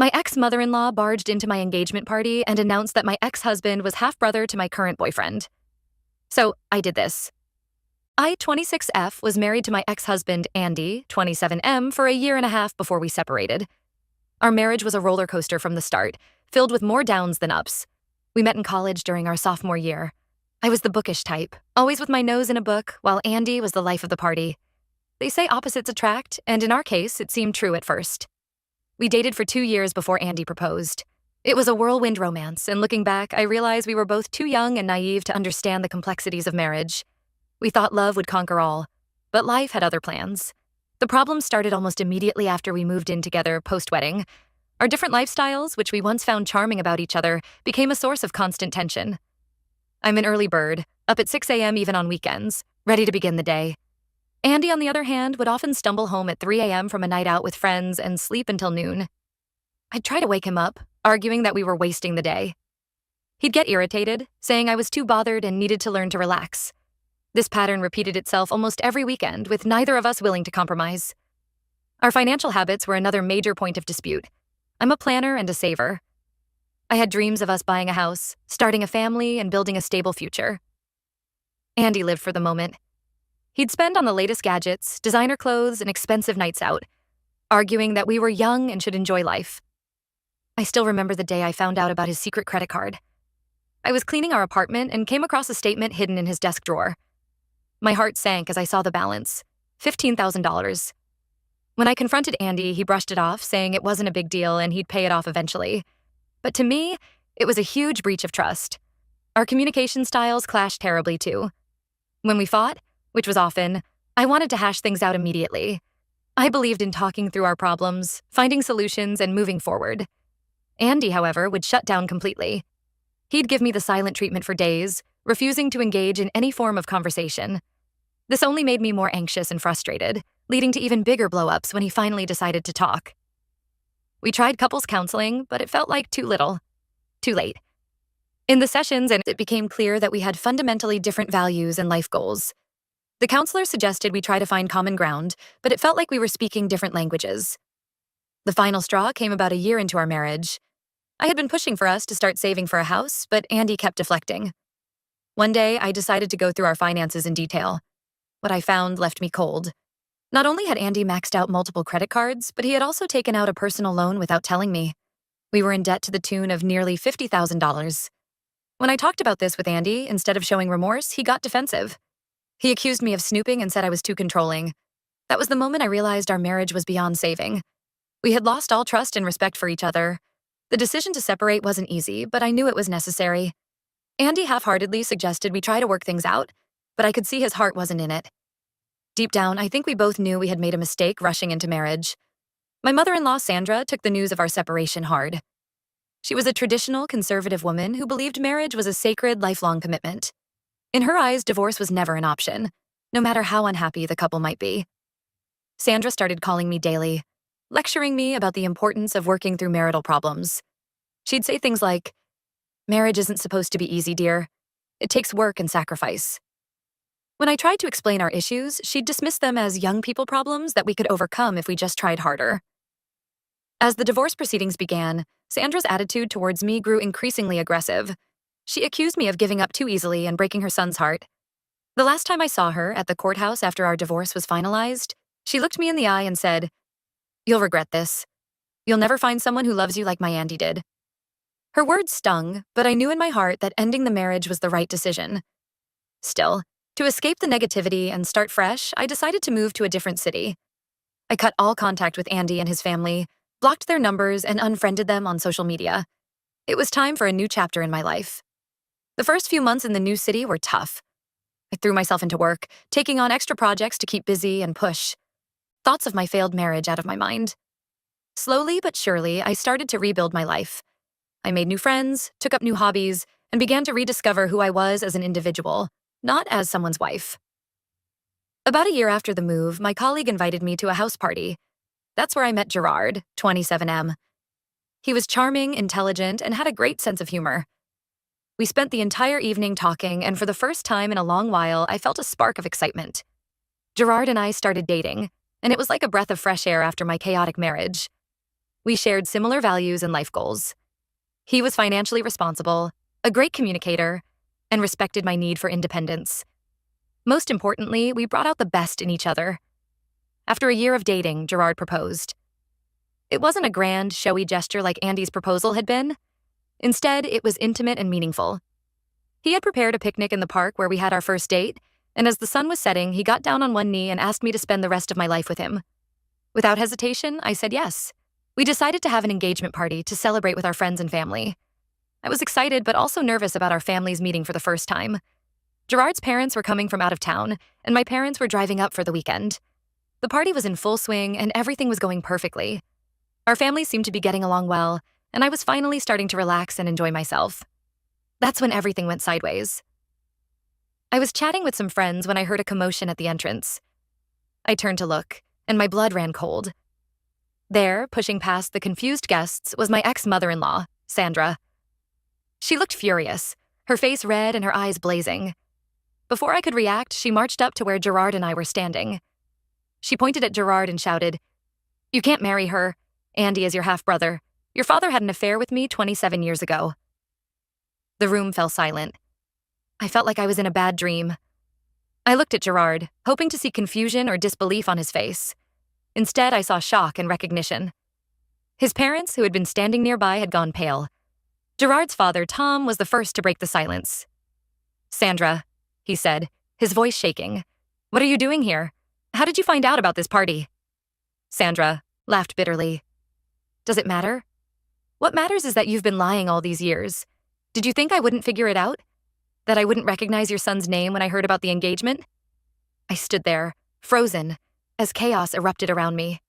My ex-mother-in-law barged into my engagement party and announced that my ex-husband was half-brother to my current boyfriend. So I did this. I, 26F, was married to my ex-husband, Andy, 27M, for a year and a half before we separated. Our marriage was a roller coaster from the start, filled with more downs than ups. We met in college during our sophomore year. I was the bookish type, always with my nose in a book, while Andy was the life of the party. They say opposites attract, and in our case, it seemed true at first. We dated for 2 years before Andy proposed. It was a whirlwind romance, and looking back, I realized we were both too young and naive to understand the complexities of marriage. We thought love would conquer all, but life had other plans. The problem started almost immediately after we moved in together post-wedding. Our different lifestyles, which we once found charming about each other, became a source of constant tension. I'm an early bird, up at 6 a.m. even on weekends, ready to begin the day. Andy, on the other hand, would often stumble home at 3 a.m. from a night out with friends and sleep until noon. I'd try to wake him up, arguing that we were wasting the day. He'd get irritated, saying I was too bothered and needed to learn to relax. This pattern repeated itself almost every weekend, with neither of us willing to compromise. Our financial habits were another major point of dispute. I'm a planner and a saver. I had dreams of us buying a house, starting a family, and building a stable future. Andy lived for the moment. He'd spend on the latest gadgets, designer clothes, and expensive nights out, arguing that we were young and should enjoy life. I still remember the day I found out about his secret credit card. I was cleaning our apartment and came across a statement hidden in his desk drawer. My heart sank as I saw the balance, $15,000. When I confronted Andy, he brushed it off, saying it wasn't a big deal and he'd pay it off eventually. But to me, it was a huge breach of trust. Our communication styles clashed terribly too. When we fought, which was often, I wanted to hash things out immediately. I believed in talking through our problems, finding solutions, and moving forward. Andy, however, would shut down completely. He'd give me the silent treatment for days, refusing to engage in any form of conversation. This only made me more anxious and frustrated, leading to even bigger blow-ups when he finally decided to talk. We tried couples counseling, but it felt like too little. Too late. In the sessions, it became clear that we had fundamentally different values and life goals. The counselor suggested we try to find common ground, but it felt like we were speaking different languages. The final straw came about a year into our marriage. I had been pushing for us to start saving for a house, but Andy kept deflecting. One day, I decided to go through our finances in detail. What I found left me cold. Not only had Andy maxed out multiple credit cards, but he had also taken out a personal loan without telling me. We were in debt to the tune of nearly $50,000. When I talked about this with Andy, instead of showing remorse, he got defensive. He accused me of snooping and said I was too controlling. That was the moment I realized our marriage was beyond saving. We had lost all trust and respect for each other. The decision to separate wasn't easy, but I knew it was necessary. Andy half-heartedly suggested we try to work things out, but I could see his heart wasn't in it. Deep down, I think we both knew we had made a mistake rushing into marriage. My mother-in-law, Sandra, took the news of our separation hard. She was a traditional, conservative woman who believed marriage was a sacred, lifelong commitment. In her eyes, divorce was never an option, no matter how unhappy the couple might be. Sandra started calling me daily, lecturing me about the importance of working through marital problems. She'd say things like, "Marriage isn't supposed to be easy, dear. It takes work and sacrifice." When I tried to explain our issues, she'd dismiss them as young people problems that we could overcome if we just tried harder. As the divorce proceedings began, Sandra's attitude towards me grew increasingly aggressive. She accused me of giving up too easily and breaking her son's heart. The last time I saw her, at the courthouse after our divorce was finalized, she looked me in the eye and said, "You'll regret this. You'll never find someone who loves you like my Andy did." Her words stung, but I knew in my heart that ending the marriage was the right decision. Still, to escape the negativity and start fresh, I decided to move to a different city. I cut all contact with Andy and his family, blocked their numbers, and unfriended them on social media. It was time for a new chapter in my life. The first few months in the new city were tough. I threw myself into work, taking on extra projects to keep busy and push thoughts of my failed marriage out of my mind. Slowly but surely, I started to rebuild my life. I made new friends, took up new hobbies, and began to rediscover who I was as an individual, not as someone's wife. About a year after the move, my colleague invited me to a house party. That's where I met Gerard, 27M. He was charming, intelligent, and had a great sense of humor. We spent the entire evening talking, and for the first time in a long while, I felt a spark of excitement. Gerard and I started dating, and it was like a breath of fresh air after my chaotic marriage. We shared similar values and life goals. He was financially responsible, a great communicator, and respected my need for independence. Most importantly, we brought out the best in each other. After a year of dating, Gerard proposed. It wasn't a grand, showy gesture like Andy's proposal had been. Instead, it was intimate and meaningful. He had prepared a picnic in the park where we had our first date, and as the sun was setting, he got down on one knee and asked me to spend the rest of my life with him. Without hesitation, I said yes. We decided to have an engagement party to celebrate with our friends and family. I was excited but also nervous about our families meeting for the first time. Gerard's parents were coming from out of town, and my parents were driving up for the weekend. The party was in full swing, and everything was going perfectly. Our families seemed to be getting along well, and I was finally starting to relax and enjoy myself. That's when everything went sideways. I was chatting with some friends when I heard a commotion at the entrance. I turned to look, and my blood ran cold. There, pushing past the confused guests, was my ex-mother-in-law, Sandra. She looked furious, her face red and her eyes blazing. Before I could react, she marched up to where Gerard and I were standing. She pointed at Gerard and shouted, "You can't marry her. Andy is your half-brother. Your father had an affair with me 27 years ago." The room fell silent. I felt like I was in a bad dream. I looked at Gerard, hoping to see confusion or disbelief on his face. Instead, I saw shock and recognition. His parents, who had been standing nearby, had gone pale. Gerard's father, Tom, was the first to break the silence. "Sandra," he said, his voice shaking. "What are you doing here? How did you find out about this party?" Sandra laughed bitterly. "Does it matter? What matters is that you've been lying all these years. Did you think I wouldn't figure it out? That I wouldn't recognize your son's name when I heard about the engagement?" I stood there, frozen, as chaos erupted around me.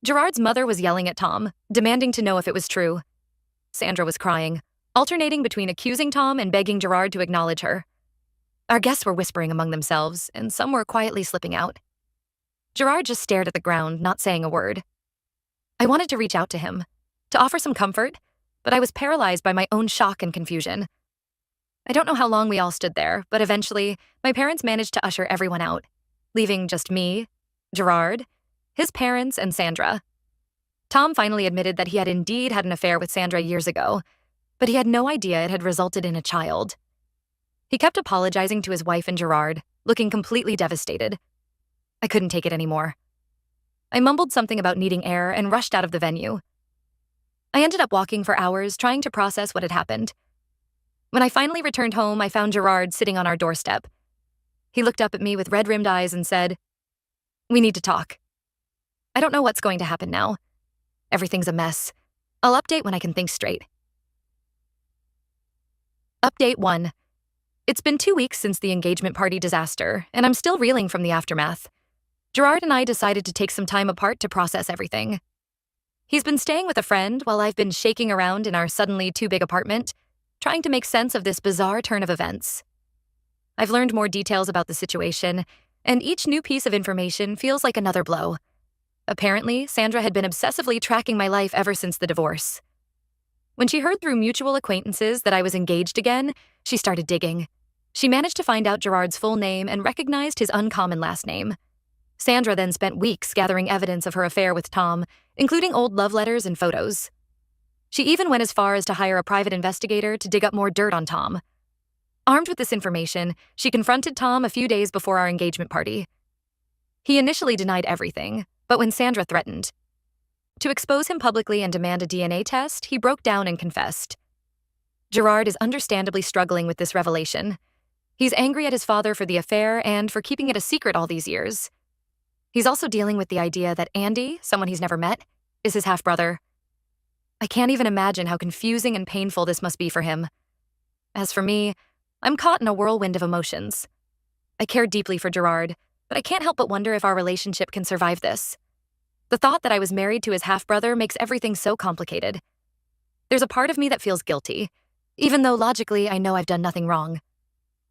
Gerard's mother was yelling at Tom, demanding to know if it was true. Sandra was crying, alternating between accusing Tom and begging Gerard to acknowledge her. Our guests were whispering among themselves, and some were quietly slipping out. Gerard just stared at the ground, not saying a word. I wanted to reach out to him, to offer some comfort, but I was paralyzed by my own shock and confusion. I don't know how long we all stood there, but eventually, my parents managed to usher everyone out, leaving just me, Gerard, his parents, and Sandra. Tom finally admitted that he had indeed had an affair with Sandra years ago, but he had no idea it had resulted in a child. He kept apologizing to his wife and Gerard, looking completely devastated. I couldn't take it anymore. I mumbled something about needing air and rushed out of the venue. I ended up walking for hours, trying to process what had happened. When I finally returned home, I found Gerard sitting on our doorstep. He looked up at me with red-rimmed eyes and said, "We need to talk. I don't know what's going to happen now. Everything's a mess. I'll update when I can think straight." Update 1. It's been 2 weeks since the engagement party disaster, and I'm still reeling from the aftermath. Gerard and I decided to take some time apart to process everything. He's been staying with a friend while I've been shaking around in our suddenly too big apartment, trying to make sense of this bizarre turn of events. I've learned more details about the situation, and each new piece of information feels like another blow. Apparently, Sandra had been obsessively tracking my life ever since the divorce. When she heard through mutual acquaintances that I was engaged again, she started digging. She managed to find out Gerard's full name and recognized his uncommon last name. Sandra then spent weeks gathering evidence of her affair with Tom, including old love letters and photos. She even went as far as to hire a private investigator to dig up more dirt on Tom. Armed with this information, she confronted Tom a few days before our engagement party. He initially denied everything, but when Sandra threatened to expose him publicly and demand a DNA test, he broke down and confessed. Gerard is understandably struggling with this revelation. He's angry at his father for the affair and for keeping it a secret all these years. He's also dealing with the idea that Andy, someone he's never met, is his half-brother. I can't even imagine how confusing and painful this must be for him. As for me, I'm caught in a whirlwind of emotions. I care deeply for Gerard, but I can't help but wonder if our relationship can survive this. The thought that I was married to his half-brother makes everything so complicated. There's a part of me that feels guilty, even though logically I know I've done nothing wrong.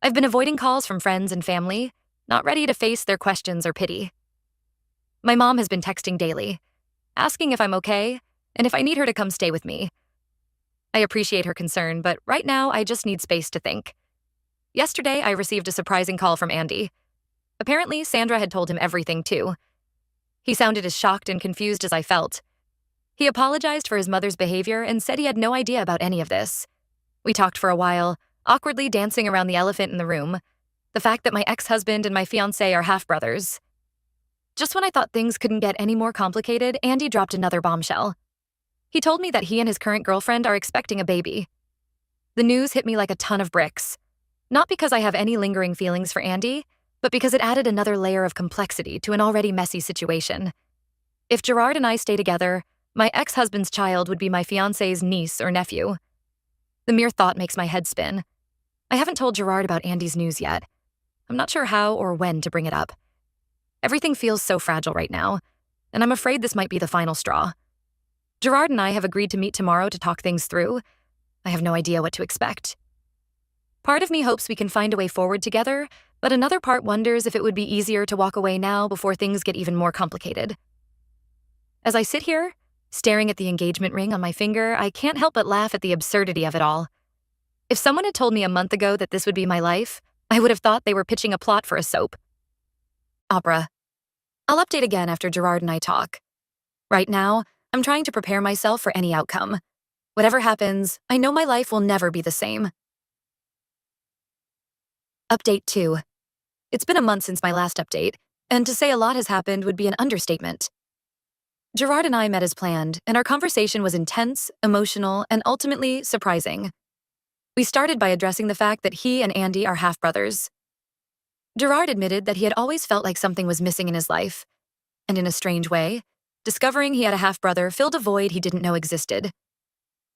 I've been avoiding calls from friends and family, not ready to face their questions or pity. My mom has been texting daily, asking if I'm okay and if I need her to come stay with me. I appreciate her concern, but right now I just need space to think. Yesterday, I received a surprising call from Andy. Apparently, Sandra had told him everything too. He sounded as shocked and confused as I felt. He apologized for his mother's behavior and said he had no idea about any of this. We talked for a while, awkwardly dancing around the elephant in the room, the fact that my ex-husband and my fiancé are half-brothers. Just when I thought things couldn't get any more complicated, Andy dropped another bombshell. He told me that he and his current girlfriend are expecting a baby. The news hit me like a ton of bricks. Not because I have any lingering feelings for Andy, but because it added another layer of complexity to an already messy situation. If Gerard and I stay together, my ex-husband's child would be my fiancé's niece or nephew. The mere thought makes my head spin. I haven't told Gerard about Andy's news yet. I'm not sure how or when to bring it up. Everything feels so fragile right now, and I'm afraid this might be the final straw. Gerard and I have agreed to meet tomorrow to talk things through. I have no idea what to expect. Part of me hopes we can find a way forward together, but another part wonders if it would be easier to walk away now before things get even more complicated. As I sit here, staring at the engagement ring on my finger, I can't help but laugh at the absurdity of it all. If someone had told me a month ago that this would be my life, I would have thought they were pitching a plot for a soap opera. I'll update again after Gerard and I talk. Right now, I'm trying to prepare myself for any outcome. Whatever happens, I know my life will never be the same. Update 2. It's been a month since my last update, and to say a lot has happened would be an understatement. Gerard and I met as planned, and our conversation was intense, emotional, and ultimately surprising. We started by addressing the fact that he and Andy are half-brothers. Gerard admitted that he had always felt like something was missing in his life, and in a strange way, discovering he had a half-brother filled a void he didn't know existed.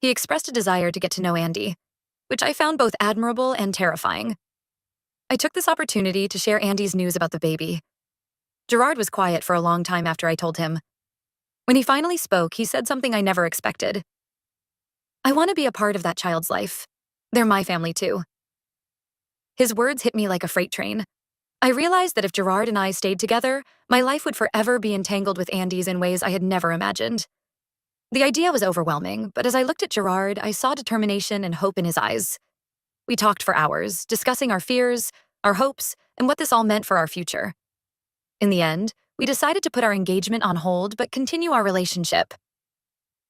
He expressed a desire to get to know Andy, which I found both admirable and terrifying. I took this opportunity to share Andy's news about the baby. Gerard was quiet for a long time after I told him. When he finally spoke, he said something I never expected. I want to be a part of that child's life. They're my family too. His words hit me like a freight train. I realized that if Gerard and I stayed together, my life would forever be entangled with Andy's in ways I had never imagined. The idea was overwhelming, but as I looked at Gerard, I saw determination and hope in his eyes. We talked for hours, discussing our fears, our hopes, and what this all meant for our future. In the end, we decided to put our engagement on hold but continue our relationship.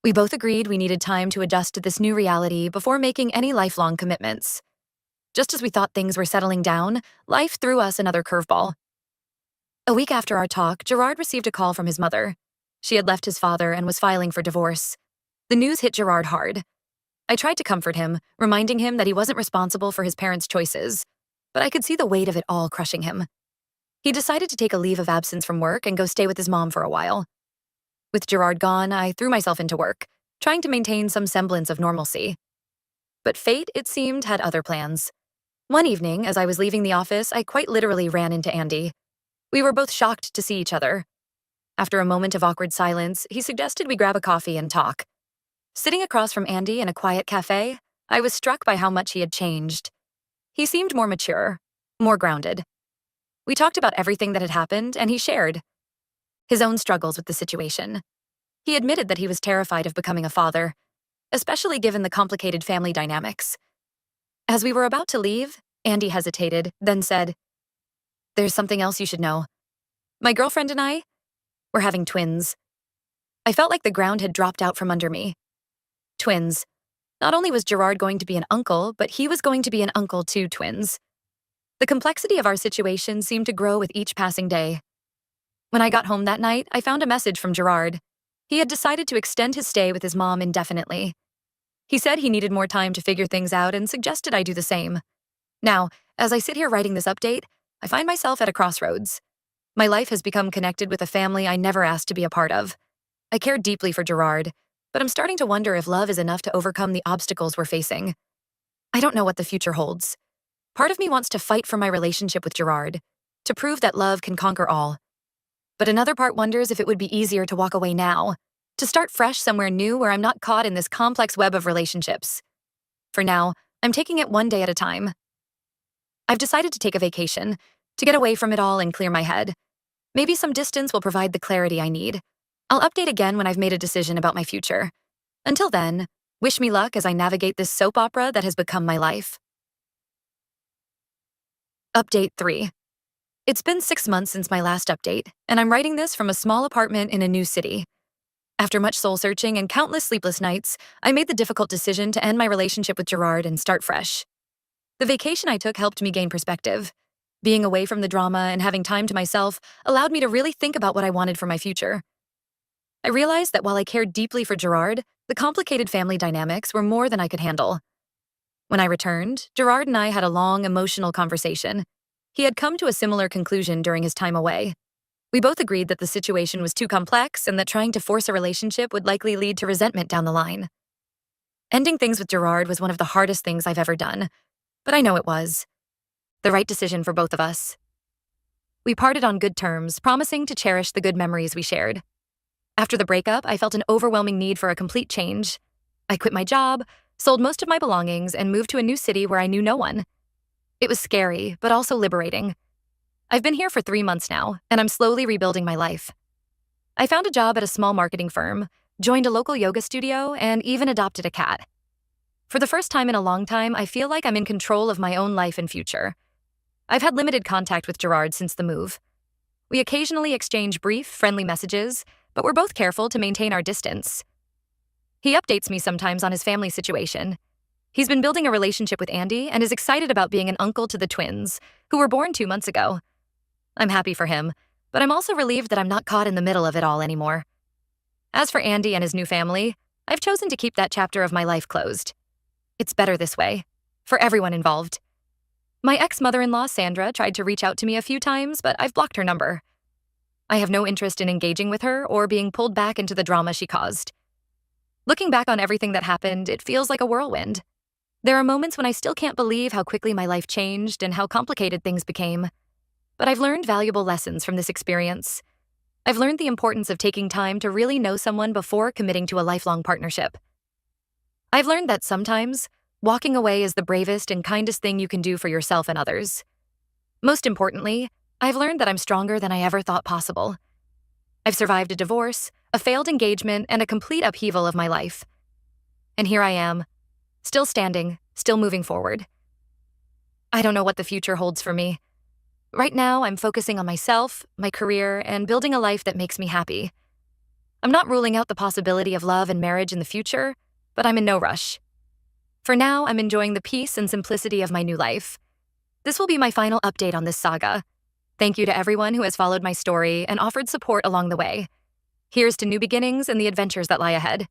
We both agreed we needed time to adjust to this new reality before making any lifelong commitments. Just as we thought things were settling down, life threw us another curveball. A week after our talk, Gerard received a call from his mother. She had left his father and was filing for divorce. The news hit Gerard hard. I tried to comfort him, reminding him that he wasn't responsible for his parents' choices, but I could see the weight of it all crushing him. He decided to take a leave of absence from work and go stay with his mom for a while. With Gerard gone, I threw myself into work, trying to maintain some semblance of normalcy. But fate, it seemed, had other plans. One evening, as I was leaving the office, I quite literally ran into Andy. We were both shocked to see each other. After a moment of awkward silence, he suggested we grab a coffee and talk. Sitting across from Andy in a quiet cafe, I was struck by how much he had changed. He seemed more mature, more grounded. We talked about everything that had happened, and he shared his own struggles with the situation. He admitted that he was terrified of becoming a father, especially given the complicated family dynamics. As we were about to leave, Andy hesitated, then said, "There's something else you should know. My girlfriend and I, we're having twins." I felt like the ground had dropped out from under me. Twins. Not only was Gerard going to be an uncle, but he was going to be an uncle to twins. The complexity of our situation seemed to grow with each passing day. When I got home that night, I found a message from Gerard. He had decided to extend his stay with his mom indefinitely. He said he needed more time to figure things out and suggested I do the same. Now, as I sit here writing this update, I find myself at a crossroads. My life has become connected with a family I never asked to be a part of. I care deeply for Gerard, but I'm starting to wonder if love is enough to overcome the obstacles we're facing. I don't know what the future holds. Part of me wants to fight for my relationship with Gerard, to prove that love can conquer all. But another part wonders if it would be easier to walk away now, to start fresh somewhere new where I'm not caught in this complex web of relationships. For now, I'm taking it one day at a time. I've decided to take a vacation, to get away from it all and clear my head. Maybe some distance will provide the clarity I need. I'll update again when I've made a decision about my future. Until then, wish me luck as I navigate this soap opera that has become my life. Update 3. It's been 6 months since my last update, and I'm writing this from a small apartment in a new city. After much soul-searching and countless sleepless nights, I made the difficult decision to end my relationship with Gerard and start fresh. The vacation I took helped me gain perspective. Being away from the drama and having time to myself allowed me to really think about what I wanted for my future. I realized that while I cared deeply for Gerard, the complicated family dynamics were more than I could handle. When I returned, Gerard and I had a long, emotional conversation. He had come to a similar conclusion during his time away. We both agreed that the situation was too complex and that trying to force a relationship would likely lead to resentment down the line. Ending things with Gerard was one of the hardest things I've ever done, but I know it was the right decision for both of us. We parted on good terms, promising to cherish the good memories we shared. After the breakup, I felt an overwhelming need for a complete change. I quit my job, sold most of my belongings, and moved to a new city where I knew no one. It was scary, but also liberating. I've been here for 3 months now, and I'm slowly rebuilding my life. I found a job at a small marketing firm, joined a local yoga studio, and even adopted a cat. For the first time in a long time, I feel like I'm in control of my own life and future. I've had limited contact with Gerard since the move. We occasionally exchange brief, friendly messages, but we're both careful to maintain our distance. He updates me sometimes on his family situation. He's been building a relationship with Andy and is excited about being an uncle to the twins, who were born 2 months ago. I'm happy for him, but I'm also relieved that I'm not caught in the middle of it all anymore. As for Andy and his new family, I've chosen to keep that chapter of my life closed. It's better this way, for everyone involved. My ex-mother-in-law, Sandra, tried to reach out to me a few times, but I've blocked her number. I have no interest in engaging with her or being pulled back into the drama she caused. Looking back on everything that happened, it feels like a whirlwind. There are moments when I still can't believe how quickly my life changed and how complicated things became. But I've learned valuable lessons from this experience. I've learned the importance of taking time to really know someone before committing to a lifelong partnership. I've learned that sometimes, walking away is the bravest and kindest thing you can do for yourself and others. Most importantly, I've learned that I'm stronger than I ever thought possible. I've survived a divorce, a failed engagement, and a complete upheaval of my life. And here I am, still standing, still moving forward. I don't know what the future holds for me. Right now, I'm focusing on myself, my career, and building a life that makes me happy. I'm not ruling out the possibility of love and marriage in the future, but I'm in no rush. For now, I'm enjoying the peace and simplicity of my new life. This will be my final update on this saga. Thank you to everyone who has followed my story and offered support along the way. Here's to new beginnings and the adventures that lie ahead.